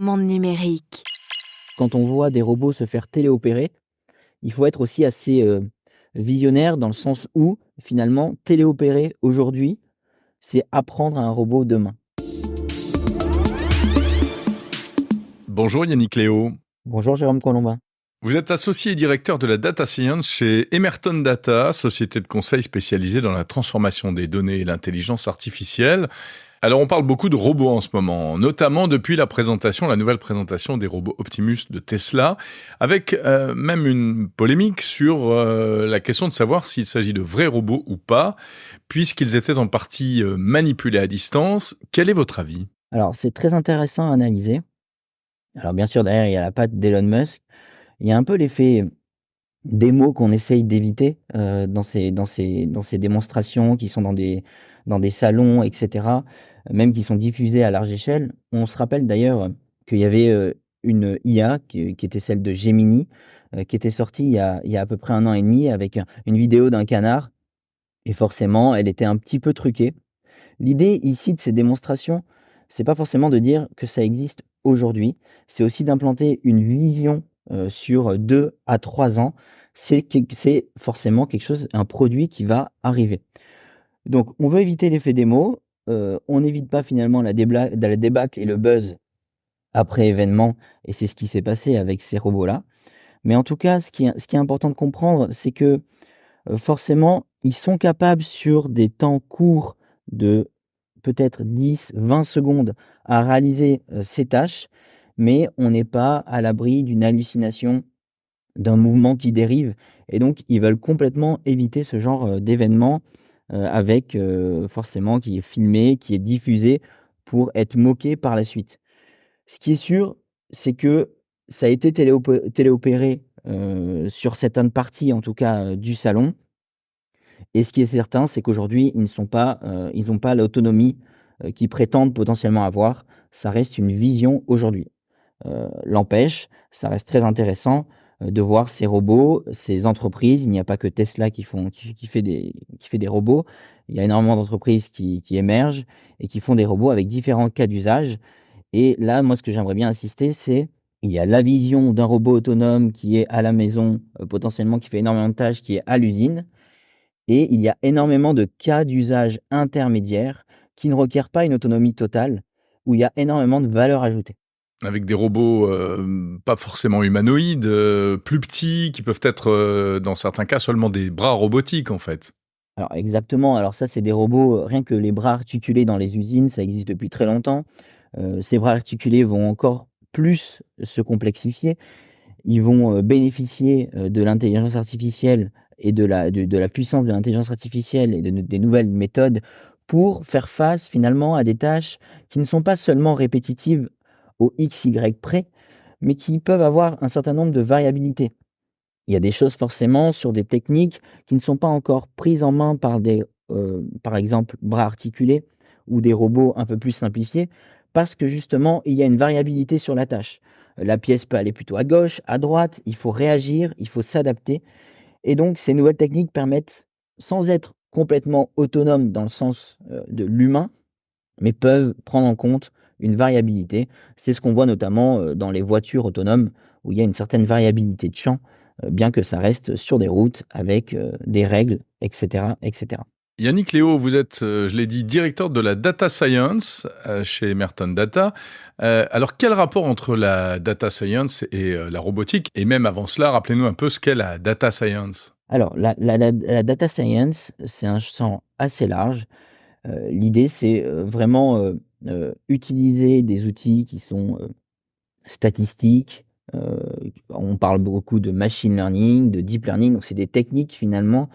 Monde numérique. Quand on voit des robots se faire téléopérer, il faut être aussi assez, visionnaire dans le sens où, finalement, téléopérer aujourd'hui, c'est apprendre à un robot demain. Bonjour Yannick Léo. Bonjour Jérôme Colombin. Vous êtes associé et directeur de la Data Science chez Emerton Data, société de conseil spécialisée dans la transformation des données et l'intelligence artificielle. Alors on parle beaucoup de robots en ce moment, notamment depuis la nouvelle présentation des robots Optimus de Tesla, avec même une polémique sur la question de savoir s'il s'agit de vrais robots ou pas, puisqu'ils étaient en partie manipulés à distance. Quel est votre avis ? Alors c'est très intéressant à analyser. Alors bien sûr derrière il y a la patte d'Elon Musk. Il y a un peu l'effet démo qu'on essaye d'éviter, dans ces démonstrations qui sont dans des salons et cetera, même qui sont diffusées à large échelle. On se rappelle d'ailleurs qu'il y avait, une IA qui était celle de Gemini, qui était sortie il y a à peu près 1 an et demi avec une vidéo d'un canard et forcément elle était un petit peu truquée. L'idée ici de ces démonstrations, c'est pas forcément de dire que ça existe aujourd'hui, c'est aussi d'implanter une vision, sur 2 à 3 ans. C'est forcément quelque chose, un produit qui va arriver. Donc on veut éviter l'effet démo, on n'évite pas finalement la débâcle et le buzz après événement et c'est ce qui s'est passé avec ces robots-là. Mais en tout cas, ce qui est important de comprendre, c'est que, forcément, ils sont capables sur des temps courts de peut-être 10-20 secondes à réaliser, ces tâches, mais on n'est pas à l'abri d'une hallucination, d'un mouvement qui dérive et donc ils veulent complètement éviter ce genre, d'événement, avec, forcément qui est filmé, qui est diffusé pour être moqué par la suite. Ce qui est sûr, c'est que ça a été téléopéré, sur certaines parties en tout cas, du salon et ce qui est certain, c'est qu'aujourd'hui, ils n'ont pas l'autonomie, qu'ils prétendent potentiellement avoir. Ça reste une vision aujourd'hui. L'empêche, ça reste très intéressant, de voir ces robots, ces entreprises. Il n'y a pas que Tesla qui fait des robots. Il y a énormément d'entreprises qui émergent et qui font des robots avec différents cas d'usage et là, moi, ce que j'aimerais bien insister, c'est il y a la vision d'un robot autonome qui est à la maison, potentiellement qui fait énormément de tâches, qui est à l'usine et il y a énormément de cas d'usage intermédiaires qui ne requièrent pas une autonomie totale, où il y a énormément de valeur ajoutée. Avec des robots pas forcément humanoïdes, plus petits, qui peuvent être, dans certains cas, seulement des bras robotiques, en fait. Alors exactement, alors ça, c'est des robots, rien que les bras articulés dans les usines, ça existe depuis très longtemps. Ces bras articulés vont encore plus se complexifier. Ils vont, bénéficier, de l'intelligence artificielle et de la puissance de l'intelligence artificielle et des nouvelles méthodes pour faire face finalement à des tâches qui ne sont pas seulement répétitives au X, Y près, mais qui peuvent avoir un certain nombre de variabilités. Il y a des choses forcément sur des techniques qui ne sont pas encore prises en main par exemple, bras articulés ou des robots un peu plus simplifiés, parce que justement, il y a une variabilité sur la tâche. La pièce peut aller plutôt à gauche, à droite, il faut réagir, il faut s'adapter et donc ces nouvelles techniques permettent, sans être complètement autonomes dans le sens, de l'humain, mais peuvent prendre en compte une variabilité. C'est ce qu'on voit notamment, dans les voitures autonomes où il y a une certaine variabilité de champ, bien que ça reste sur des routes avec, des règles et cetera et cetera. Yannick Léo, vous êtes, je l'ai dit, directeur de la Data Science chez Emerton Data. Alors, quel rapport entre la Data Science et la robotique ? Et même avant cela, rappelez-nous un peu ce qu'est la Data Science. Alors la data science, c'est un champ assez large. L'idée c'est, vraiment, utiliser des outils qui sont, statistiques, on parle beaucoup de machine learning, de deep learning, donc c'est des techniques finalement,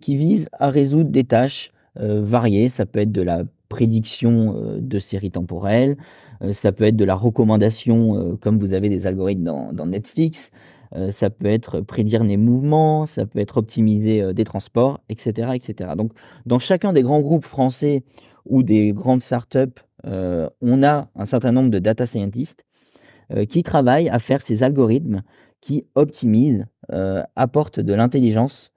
qui visent à résoudre des tâches, variées. Ça peut être de la prédiction, de séries temporelles, ça peut être de la recommandation, comme vous avez des algorithmes dans Netflix, ça peut être prédire les mouvements, ça peut être optimiser, des transports et cetera et cetera. Donc dans chacun des grands groupes français ou des grandes startups, on a un certain nombre de data scientists qui travaillent à faire ces algorithmes qui optimisent, apportent de l'intelligence,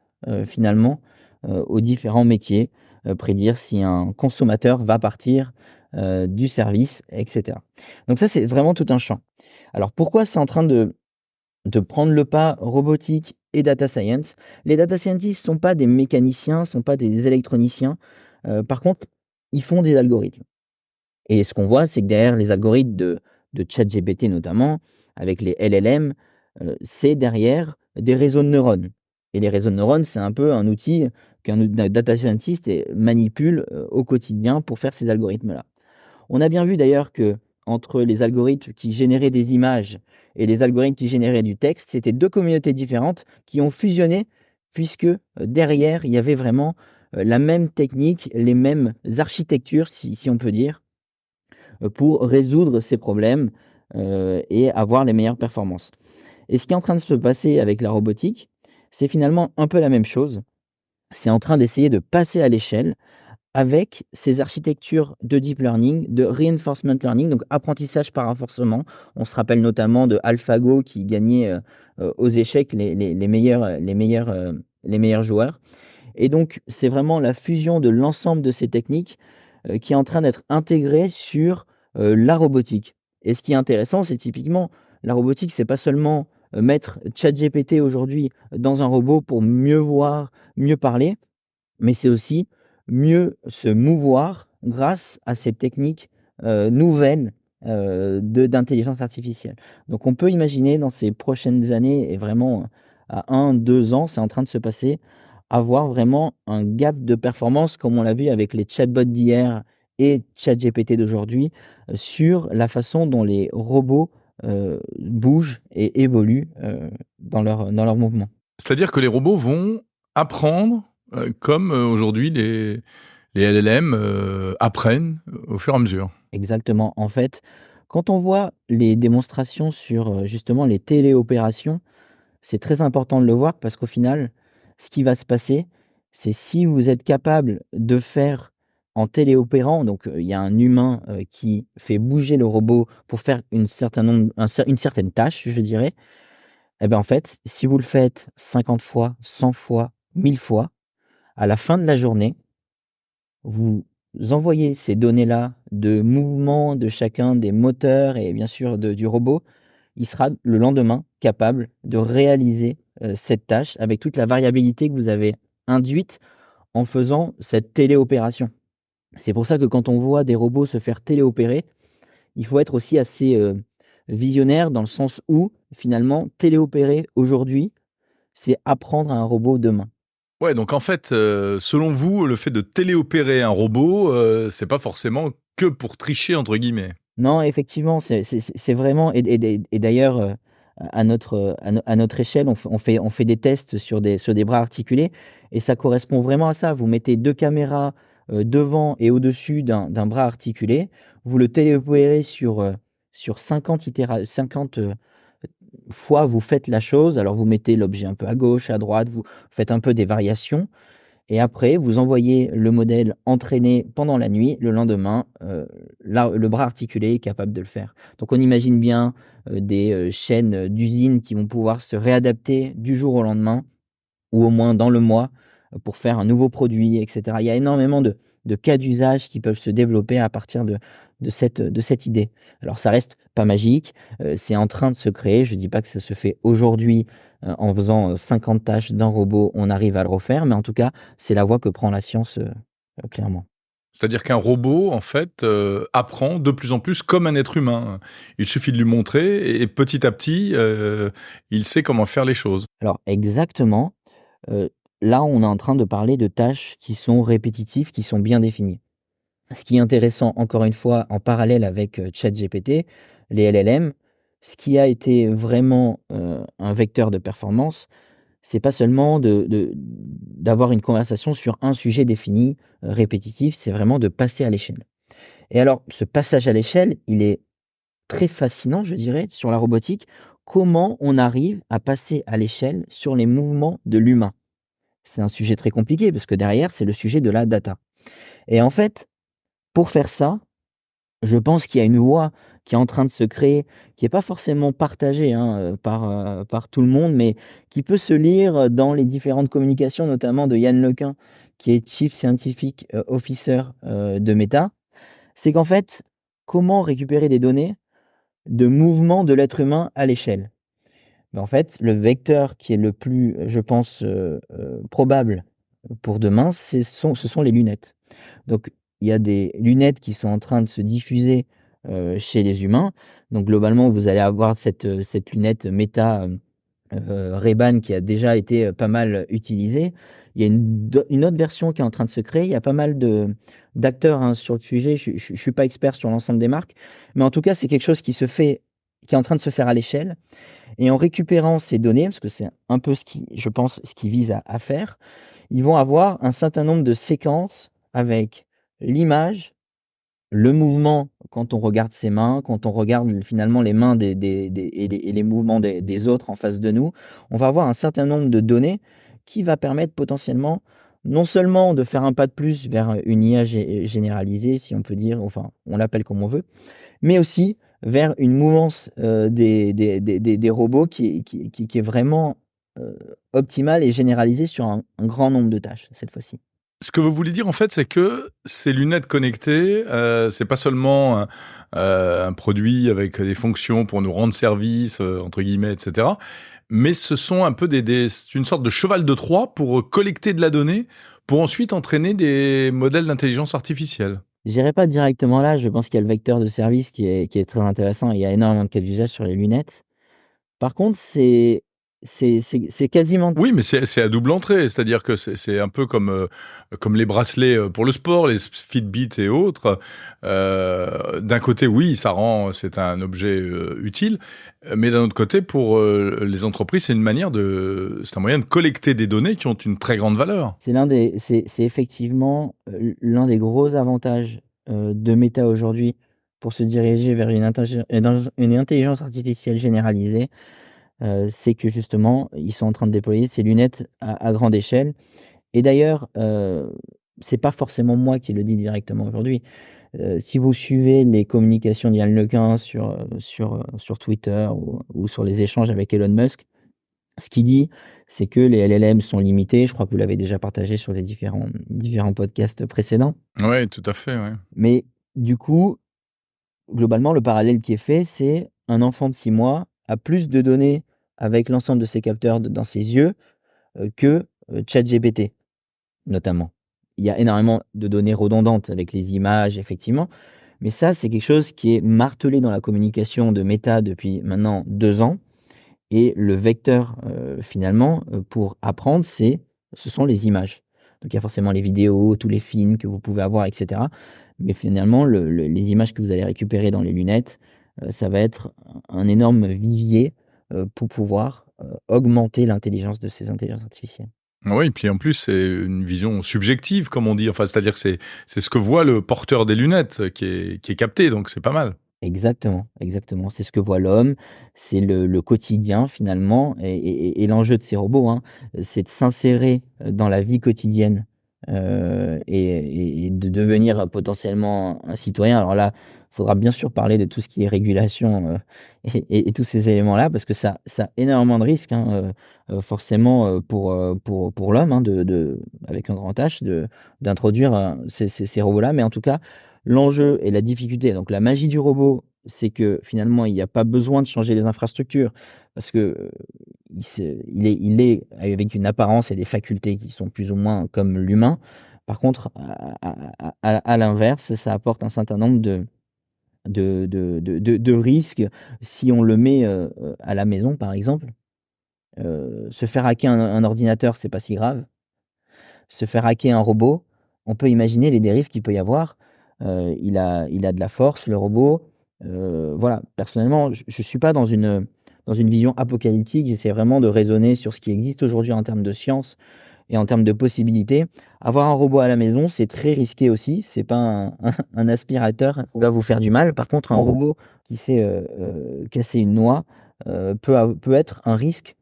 finalement, aux différents métiers. Prédire si un consommateur va partir, du service et cetera. Donc ça, c'est vraiment tout un champ. Alors pourquoi c'est en train de prendre le pas robotique et data science? Les data scientists sont pas des mécaniciens, sont pas des électroniciens, par contre, ils font des algorithmes. Et ce qu'on voit, c'est que derrière les algorithmes de ChatGPT notamment, avec les LLM, c'est derrière des réseaux de neurones. Et les réseaux de neurones, c'est un peu un outil qu'un data scientist manipule, au quotidien pour faire ces algorithmes-là. On a bien vu d'ailleurs que entre les algorithmes qui généraient des images et les algorithmes qui généraient du texte, c'était 2 communautés différentes qui ont fusionné puisque, derrière, il y avait vraiment, la même technique, les mêmes architectures si on peut dire, pour résoudre ces problèmes, et avoir les meilleures performances. Et ce qui est en train de se passer avec la robotique, c'est finalement un peu la même chose. C'est en train d'essayer de passer à l'échelle avec ces architectures de deep learning, de reinforcement learning, donc apprentissage par renforcement. On se rappelle notamment de AlphaGo qui gagnait, aux échecs les meilleurs joueurs. Et donc, c'est vraiment la fusion de l'ensemble de ces techniques, qui est en train d'être intégrée sur, la robotique. Et ce qui est intéressant, c'est typiquement la robotique, c'est pas seulement, mettre ChatGPT aujourd'hui dans un robot pour mieux voir, mieux parler, mais c'est aussi mieux se mouvoir grâce à ces techniques, nouvelles, de d'intelligence artificielle. Donc on peut imaginer dans ces prochaines années et vraiment à 1-2 ans, c'est en train de se passer, avoir vraiment un gap de performance comme on l'a vu avec les chatbots d'hier et ChatGPT d'aujourd'hui, sur la façon dont les robots, bougent et évoluent, dans leurs mouvements. C'est-à-dire que les robots vont apprendre, comme, aujourd'hui les LLM, apprennent au fur et à mesure. Exactement. En fait, quand on voit les démonstrations sur, justement les téléopérations, c'est très important de le voir parce qu'au final, ce qui va se passer, c'est si vous êtes capable de faire en téléopérant, donc, il y a un humain, qui fait bouger le robot pour faire une certaine tâche, je dirais, et ben, en fait, si vous le faites 50 fois, 100 fois, 1000 fois, à la fin de la journée, vous envoyez ces données-là de mouvement de chacun des moteurs et bien sûr du robot, il sera le lendemain capable de réaliser, cette tâche avec toute la variabilité que vous avez induite en faisant cette téléopération. C'est pour ça que quand on voit des robots se faire téléopérer, il faut être aussi assez, visionnaire dans le sens où finalement téléopérer aujourd'hui, c'est apprendre à un robot demain. Ouais, donc en fait, selon vous, le fait de téléopérer un robot, c'est pas forcément que pour «tricher» entre guillemets? Non, effectivement, c'est vraiment et d'ailleurs, à notre échelle, on fait des tests sur des bras articulés et ça correspond vraiment à ça. Vous mettez 2 caméras, devant et au-dessus d'un bras articulé. Vous le téléopérez sur 50 fois, vous faites la chose. Alors vous mettez l'objet un peu à gauche, à droite, vous faites un peu des variations et après, vous envoyez le modèle entraîné pendant la nuit. Le lendemain, là, le bras articulé est capable de le faire. Donc on imagine bien, des, chaînes, d'usines qui vont pouvoir se réadapter du jour au lendemain ou au moins dans le mois, pour faire un nouveau produit et cetera. Il y a énormément de cas d'usage qui peuvent se développer à partir de cette idée. Alors ça reste pas magique, c'est en train de se créer. Je dis pas que ça se fait aujourd'hui, en faisant, 50 tâches d'un robot, on arrive à le refaire, mais en tout cas, c'est la voie que prend la science, clairement. C'est-à-dire qu'un robot, en fait, apprend de plus en plus comme un être humain. Il suffit de lui montrer et petit à petit, il sait comment faire les choses. Alors exactement, heu, là, on est en train de parler de tâches qui sont répétitives, qui sont bien définies. Ce qui est intéressant, encore une fois, en parallèle avec, ChatGPT, les LLM, ce qui a été vraiment, un vecteur de performance, c'est pas seulement d'avoir une conversation sur un sujet défini, répétitif, c'est vraiment de passer à l'échelle. Et alors, ce passage à l'échelle, il est très fascinant, je dirais, sur la robotique. Comment on arrive à passer à l'échelle sur les mouvements de l'humain? C'est un sujet très compliqué parce que derrière, c'est le sujet de la data. Et en fait, pour faire ça, je pense qu'il y a une voie qui est en train de se créer, qui est pas forcément partagée, hein, par tout le monde, mais qui peut se lire dans les différentes communications, notamment de Yann Lequin, qui est Chief Scientific Officer, de Meta. C'est qu'en fait, comment récupérer des données de mouvements de l'être humain à l'échelle? Mais en fait, le vecteur qui est le plus, je pense, probable pour demain, ce sont les lunettes. Donc il y a des lunettes qui sont en train de se diffuser, chez les humains. Donc globalement, vous allez avoir cette lunette Meta, Ray-Ban qui a déjà été, pas mal utilisée. Il y a une autre version qui est en train de se créer. Il y a pas mal d'acteurs, hein, sur le sujet. Je suis pas expert sur l'ensemble des marques, mais en tout cas, c'est quelque chose qui est en train de se faire à l'échelle et en récupérant ces données, parce que c'est un peu ce qui je pense, ce qu'ils visent à faire, ils vont avoir un certain nombre de séquences avec l'image, le mouvement quand on regarde ses mains, quand on regarde finalement les mains des et les mouvements des autres en face de nous, on va avoir un certain nombre de données qui va permettre potentiellement, non seulement de faire un pas de plus vers une IA généralisée, si on peut dire, enfin, on l'appelle comme on veut, mais aussi vers une mouvance, des robots qui est vraiment, heu, optimale et généralisée sur un grand nombre de tâches, cette fois-ci. Ce que vous voulez dire, en fait, c'est que ces lunettes connectées, c'est pas seulement un produit avec des fonctions pour nous rendre service, entre guillemets, et cetera, mais ce sont un peu c'est une sorte de cheval de Troie pour collecter de la donnée, pour ensuite entraîner des modèles d'intelligence artificielle. J'irai pas directement là, je pense qu'il y a le vecteur de service qui est très intéressant. Il y a énormément de cas d'usage sur les lunettes. Par contre, c'est quasiment Oui, mais c'est à double entrée, c'est-à-dire que c'est un peu comme les bracelets, pour le sport, les Fitbit et autres. D'un côté, oui, c'est un objet, utile, mais d'un autre côté, pour, les entreprises, c'est un moyen de collecter des données qui ont une très grande valeur. c'est effectivement, l'un des gros avantages, de Meta aujourd'hui pour se diriger vers une intelligence artificielle généralisée, c'est que justement, ils sont en train de déployer ces lunettes à grande échelle et d'ailleurs, c'est pas forcément moi qui le dis directement aujourd'hui. Si vous suivez les communications d'Yann Lequin sur Twitter ou sur les échanges avec Elon Musk, ce qu'il dit, c'est que les LLM sont limités. Je crois que vous l'avez déjà partagé sur les différents podcasts précédents. Ouais, tout à fait, ouais. Mais du coup, globalement, le parallèle qui est fait, c'est un enfant de 6 mois a plus de données avec l'ensemble de ses capteurs dans ses yeux, que, ChatGPT, notamment. Il y a énormément de données redondantes avec les images, effectivement, mais ça, c'est quelque chose qui est martelé dans la communication de Meta depuis maintenant 2 ans et le vecteur, finalement, pour apprendre, ce sont les images. Donc il y a forcément les vidéos, tous les films que vous pouvez avoir et cetera, mais finalement les images que vous allez récupérer dans les lunettes, ça va être un énorme vivier, pour pouvoir, augmenter l'intelligence de ces intelligences artificielles. Oui, puis en plus, c'est une vision subjective, comme on dit. Enfin, c'est-à-dire que c'est ce que voit le porteur des lunettes qui est capté, donc c'est pas mal. Exactement, exactement. C'est ce que voit l'homme, c'est le quotidien finalement et l'enjeu de ces robots, hein, c'est de s'insérer, dans la vie quotidienne, et de devenir potentiellement un citoyen. Alors là, il faudra bien sûr parler de tout ce qui est régulation, et tous ces éléments-là parce que ça a énormément de risques, hein, forcément, pour l'homme, hein, avec un grand H, d'introduire, ces robots-là. Mais en tout cas, l'enjeu et la difficulté, donc la magie du robot, c'est que finalement, il y a pas besoin de changer les infrastructures parce que, il est avec une apparence et des facultés qui sont plus ou moins comme l'humain. Par contre, à l'inverse, ça apporte un certain nombre de risques si on le met, à la maison, par exemple. Se faire hacker un ordinateur, c'est pas si grave. Se faire hacker un robot, on peut imaginer les dérives qu'il peut y avoir. Il a de la force, le robot. Voilà, personnellement, je suis pas dans une vision apocalyptique. J'essaie vraiment de raisonner sur ce qui existe aujourd'hui en termes de science et en termes de possibilités. Avoir un robot à la maison, c'est très risqué aussi. C'est pas un aspirateur qui va vous faire du mal. Par contre, un robot qui sait, casser une noix, peut être un risque,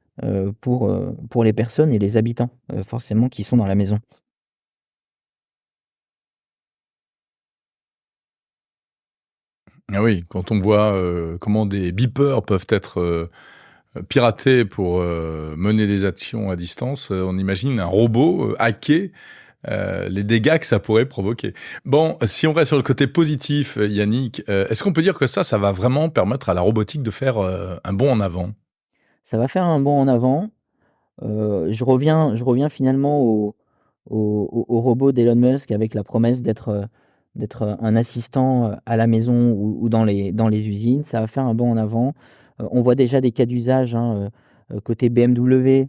pour les personnes et les habitants, forcément qui sont dans la maison. Ah oui, quand on voit, comment des beepers peuvent être, piratés pour, mener des actions à distance, on imagine un robot, hacké, les dégâts que ça pourrait provoquer. Bon, si on reste sur le côté positif, Yannick, est-ce qu'on peut dire que ça va vraiment permettre à la robotique de faire un bond en avant? Ça va faire un bond en avant. Je reviens finalement au robot d'Elon Musk avec la promesse d'être un assistant à la maison ou dans les usines. Ça va faire un bond en avant. On voit déjà des cas d'usage, hein, côté BMW.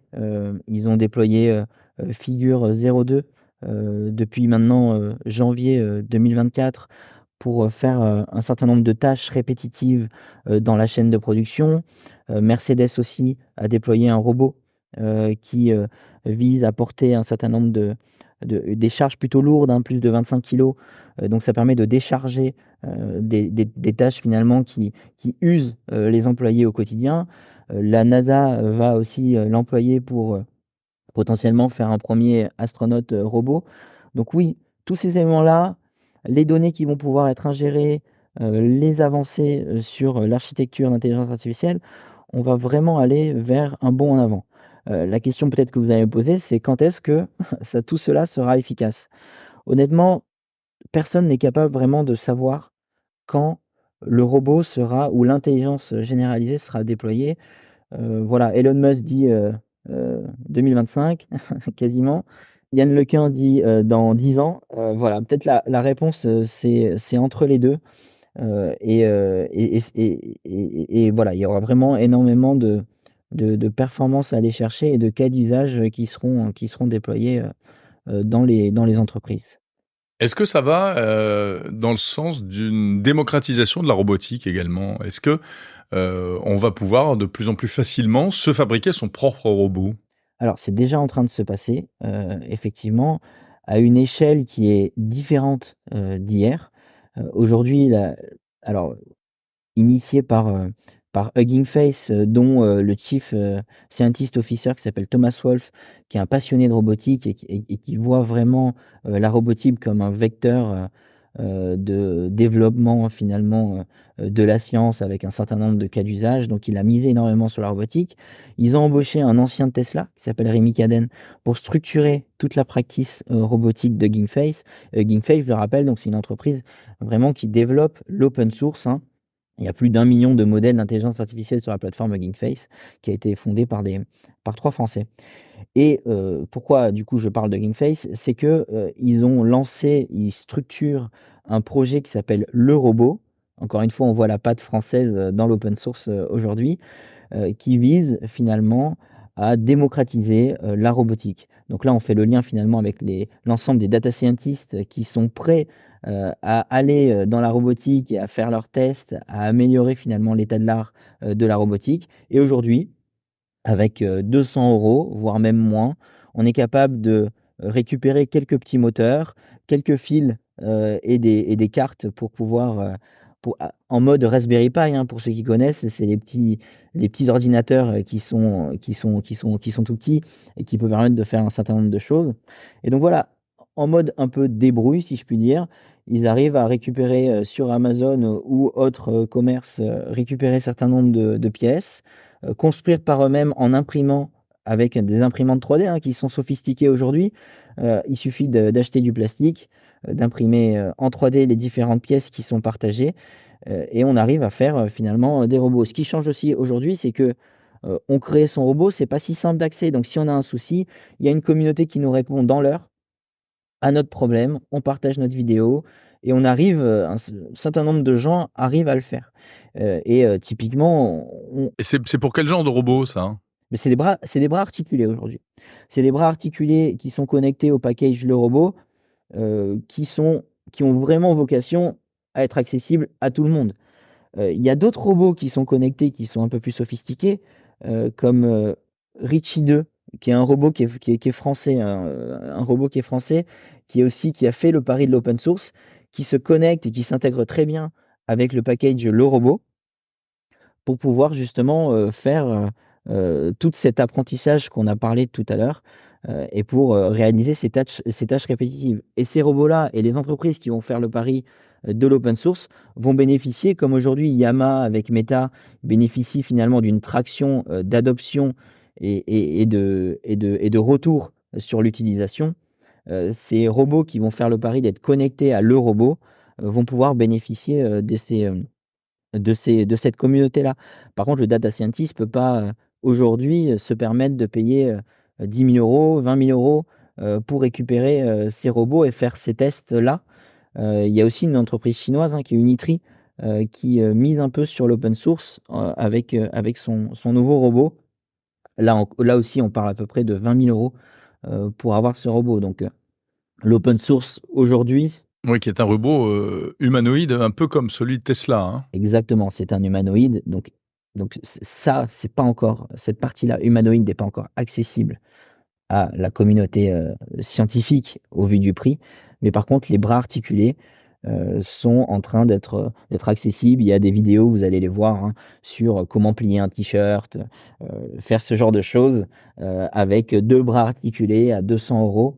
Ils ont déployé Figure 02 depuis maintenant janvier 2024 pour faire un certain nombre de tâches répétitives dans la chaîne de production. Mercedes aussi a déployé un robot qui vise à porter un certain nombre des charges plutôt lourdes, hein, plus de 25 kilos. Donc ça permet de décharger des tâches finalement qui usent les employés au quotidien. La NASA va aussi l'employer pour potentiellement faire un premier astronaute robot. Donc oui, tous ces éléments-là, les données qui vont pouvoir être ingérées, les avancées sur l'architecture d'intelligence artificielle, on va vraiment aller vers un bond en avant. La question peut-être que vous allez me poser, c'est quand est-ce que tout cela sera efficace? Honnêtement, personne n'est capable vraiment de savoir quand le robot sera ou l'intelligence généralisée sera déployée. Voilà, Elon Musk dit 2025, quasiment. Yann Lequin dit dans 10 ans. Voilà, peut-être la réponse, c'est entre les deux. Et voilà, il y aura vraiment énormément de performances à aller chercher et de cas d'usage qui seront déployés dans les entreprises. Est-ce que ça va dans le sens d'une démocratisation de la robotique également? Est-ce que on va pouvoir de plus en plus facilement se fabriquer son propre robot? Alors, c'est déjà en train de se passer, effectivement, à une échelle qui est différente d'hier. Aujourd'hui, alors, initié par Hugging Face, dont le Chief Scientist Officer qui s'appelle Thomas Wolfe, qui est un passionné de robotique et qui voit vraiment la robotique comme un vecteur de développement finalement de la science avec un certain nombre de cas d'usage. Donc il a misé énormément sur la robotique. Ils ont embauché un ancien de Tesla qui s'appelle Rémi Cadenne pour structurer toute la practice robotique de Hugging Face. Hugging Face, je le rappelle, donc c'est une entreprise vraiment qui développe l'open source, hein. Il y a plus d'1 million de modèles d'intelligence artificielle sur la plateforme Hugging Face, qui a été fondée par 3 Français. Et pourquoi du coup je parle de Hugging Face? C'est que, ils structurent un projet qui s'appelle Le Robot. Encore une fois, on voit la patte française, dans l'open source, aujourd'hui, qui vise finalement à démocratiser, la robotique. Donc là, on fait le lien finalement avec l'ensemble des data scientists qui sont prêts, à aller, dans la robotique et à faire leurs tests, à améliorer finalement l'état de l'art, de la robotique. Et aujourd'hui, avec 200 €, voire même moins, on est capable de récupérer quelques petits moteurs, quelques fils, et des cartes pour pouvoir, en mode Raspberry Pi, hein, pour ceux qui connaissent, c'est les petits ordinateurs, qui sont tout petits et qui peuvent permettre de faire un certain nombre de choses. Et donc voilà, en mode un peu débrouille, si je puis dire, ils arrivent à récupérer, sur Amazon ou autres, commerces, récupérer un certain nombre de pièces, construire par eux-mêmes en imprimant avec des imprimantes 3D, hein, qui sont sophistiquées aujourd'hui. Il suffit d'acheter du plastique, d'imprimer, en 3D les différentes pièces qui sont partagées, et on arrive à faire, finalement, des robots. Ce qui change aussi aujourd'hui, c'est que, on crée son robot, c'est pas si simple d'accès. Donc si on a un souci, il y a une communauté qui nous répond dans l'heure à notre problème, on partage notre vidéo et on arrive, un certain nombre de gens arrivent à le faire. Typiquement, Et c'est pour quel genre de robot ça, hein? mais c'est des bras articulés aujourd'hui. C'est des bras articulés qui sont connectés au package Le Robot, qui ont vraiment vocation à être accessibles à tout le monde. Il y a d'autres robots qui sont connectés, qui sont un peu plus sophistiqués, comme, Ritchie 2, qui est un robot qui est français, un robot qui est français, qui a fait le pari de l'open source, qui se connecte et qui s'intègre très bien avec le package Le Robot pour pouvoir justement, faire, tout cet apprentissage qu'on a parlé tout à l'heure, et pour, réaliser ces tâches répétitives. Et ces robots-là et les entreprises qui vont faire le pari, de l'open source vont bénéficier, comme aujourd'hui Yamaha avec Meta bénéficie finalement d'une traction, d'adoption et de retour sur l'utilisation. ces robots qui vont faire le pari d'être connectés à le robot, vont pouvoir bénéficier, de cette communauté-là. Par contre, le data scientist peut pas, aujourd'hui, se permettre de payer, 10 000 €, 20 000 €, pour récupérer, ces robots et faire ces tests-là. Il y a aussi une entreprise chinoise, hein, qui est Unitree, qui, mise un peu sur l'open source, avec son nouveau robot. Là aussi, on parle à peu près de 20 000 €, pour avoir ce robot. Donc, l'open source aujourd'hui. Oui, qui est un robot humanoïde, un peu comme celui de Tesla, hein. Exactement, c'est un humanoïde, donc ça, c'est pas encore cette partie-là humanoïde n'est pas encore accessible à la communauté, scientifique au vu du prix. Mais par contre, les bras articulés, sont en train d'être accessibles. Il y a des vidéos, vous allez les voir, hein, sur comment plier un t-shirt, faire ce genre de choses, avec 2 bras articulés à 200 €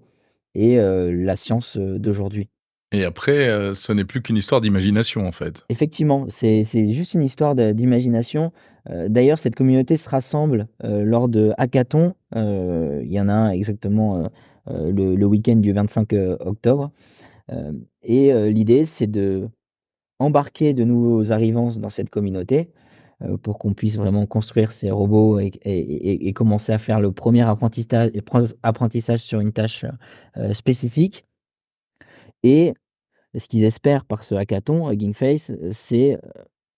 et la science, d'aujourd'hui. Et après, ce n'est plus qu'une histoire d'imagination, en fait. Effectivement, c'est juste une histoire d'imagination. D'ailleurs, cette communauté se rassemble, lors de hackathons. Il y en a un exactement, le week-end du 25, octobre. Et l'idée, c'est d'embarquer de nouveaux arrivants dans cette communauté, pour qu'on puisse vraiment construire ces robots et commencer à faire le premier apprentissage sur une tâche, spécifique. Et ce qu'ils espèrent par ce hackathon, Hugging Face, c'est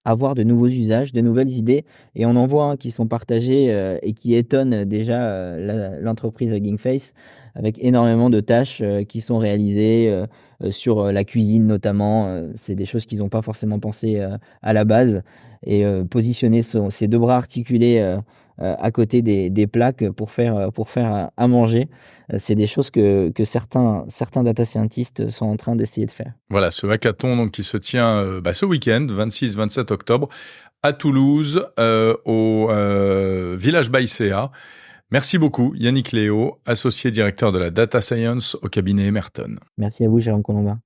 avoir de nouveaux usages, de nouvelles idées, et on en voit, hein, qui sont partagées, et qui étonnent déjà, l'entreprise Hugging Face, avec énormément de tâches, qui sont réalisées, sur, la cuisine notamment. C'est des choses qu'ils ont pas forcément pensé, à la base, et positionner ses 2 bras articulés, à côté des plaques pour faire à manger, c'est des choses que certains data scientists sont en train d'essayer de faire. Voilà, ce hackathon donc qui se tient, ce week-end, 26-27 octobre, à Toulouse, au Village Baïséa. Merci beaucoup, Yannick Léo, associé directeur de la Data Science au cabinet Emerton. Merci à vous, Jérôme Colombin.